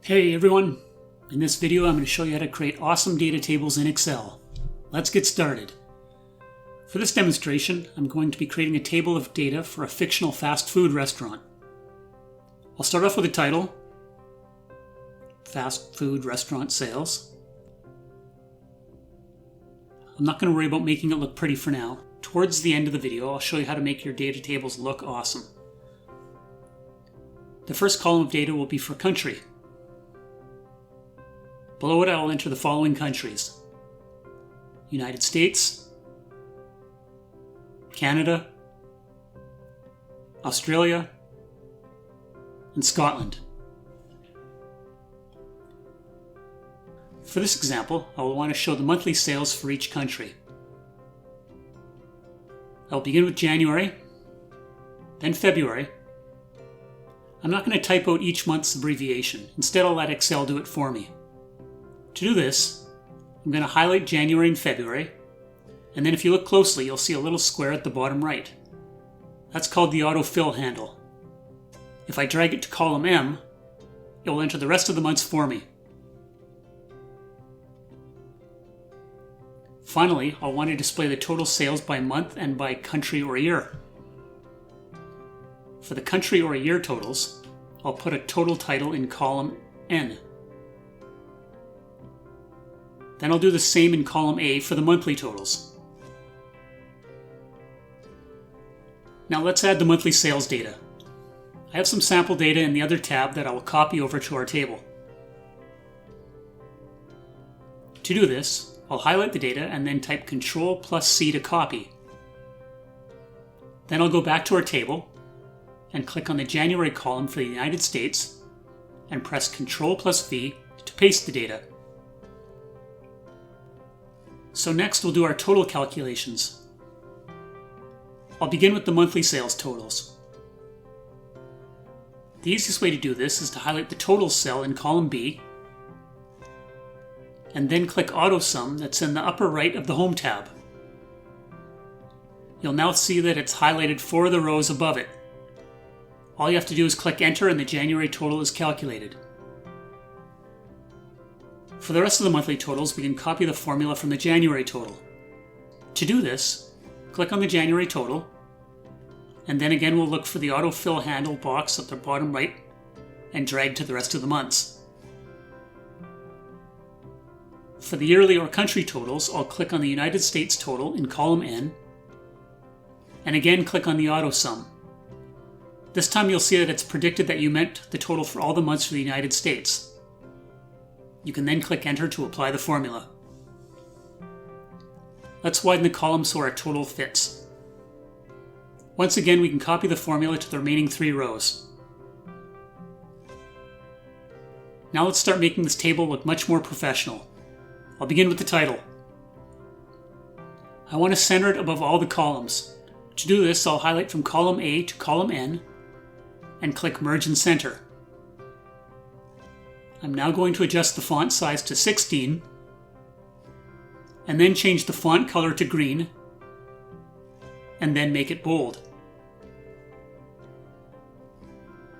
Hey everyone! In this video I'm going to show you how to create awesome data tables in Excel. Let's get started. For this demonstration, I'm going to be creating a table of data for a fictional fast food restaurant. I'll start off with a title, Fast Food Restaurant Sales. I'm not going to worry about making it look pretty for now. Towards the end of the video, I'll show you how to make your data tables look awesome. The first column of data will be for country. Below it, I will enter the following countries: United States, Canada, Australia, and Scotland. For this example, I will want to show the monthly sales for each country. I will begin with January, then February. I'm not going to type out each month's abbreviation. Instead, I'll let Excel do it for me. To do this, I'm going to highlight January and February, and then if you look closely, you'll see a little square at the bottom right. That's called the autofill handle. If I drag it to column M, it will enter the rest of the months for me. Finally, I'll want to display the total sales by month and by country or year. For the country or year totals, I'll put a total title in column N. Then I'll do the same in column A for the monthly totals. Now let's add the monthly sales data. I have some sample data in the other tab that I will copy over to our table. To do this, I'll highlight the data and then type Ctrl+C to copy. Then I'll go back to our table and click on the January column for the United States and press Ctrl+V to paste the data. So next we'll do our total calculations. I'll begin with the monthly sales totals. The easiest way to do this is to highlight the totals cell in column B and then click Autosum that's in the upper right of the Home tab. You'll now see that it's highlighted 4 of the rows above it. All you have to do is click Enter and the January total is calculated. For the rest of the monthly totals, we can copy the formula from the January total. To do this, click on the January total, and then again we'll look for the autofill handle box at the bottom right and drag to the rest of the months. For the yearly or country totals, I'll click on the United States total in column N, and again click on the Autosum. This time you'll see that it's predicted that you meant the total for all the months for the United States. You can then click Enter to apply the formula. Let's widen the column so our total fits. Once again, we can copy the formula to the remaining 3 rows. Now let's start making this table look much more professional. I'll begin with the title. I want to center it above all the columns. To do this, I'll highlight from column A to column N and click Merge and Center. I'm now going to adjust the font size to 16 and then change the font color to green and then make it bold.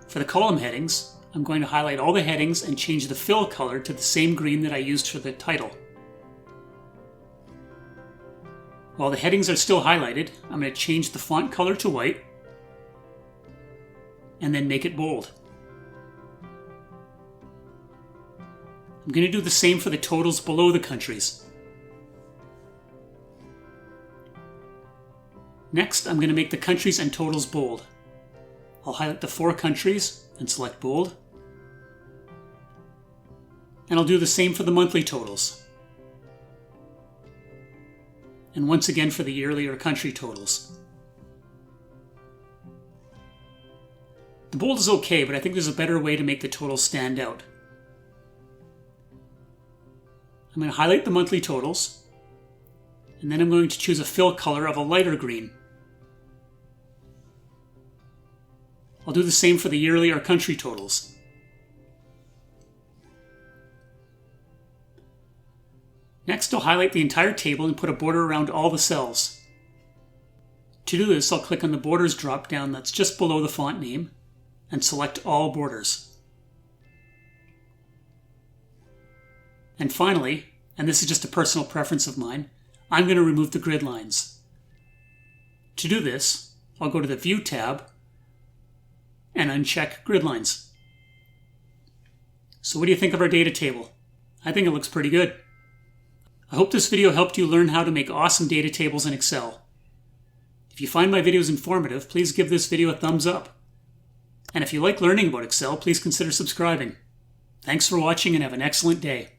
For the column headings, I'm going to highlight all the headings and change the fill color to the same green that I used for the title. While the headings are still highlighted, I'm going to change the font color to white and then make it bold. I'm going to do the same for the totals below the countries. Next, I'm going to make the countries and totals bold. I'll highlight the 4 countries and select bold. And I'll do the same for the monthly totals. And once again for the yearly or country totals. The bold is okay, but I think there's a better way to make the totals stand out. I'm going to highlight the monthly totals, and then I'm going to choose a fill color of a lighter green. I'll do the same for the yearly or country totals. Next, I'll highlight the entire table and put a border around all the cells. To do this, I'll click on the Borders drop-down that's just below the font name and select All Borders. And finally, and this is just a personal preference of mine, I'm going to remove the grid lines. To do this, I'll go to the View tab and uncheck grid lines. So what do you think of our data table? I think it looks pretty good. I hope this video helped you learn how to make awesome data tables in Excel. If you find my videos informative, please give this video a thumbs up. And if you like learning about Excel, please consider subscribing. Thanks for watching and have an excellent day.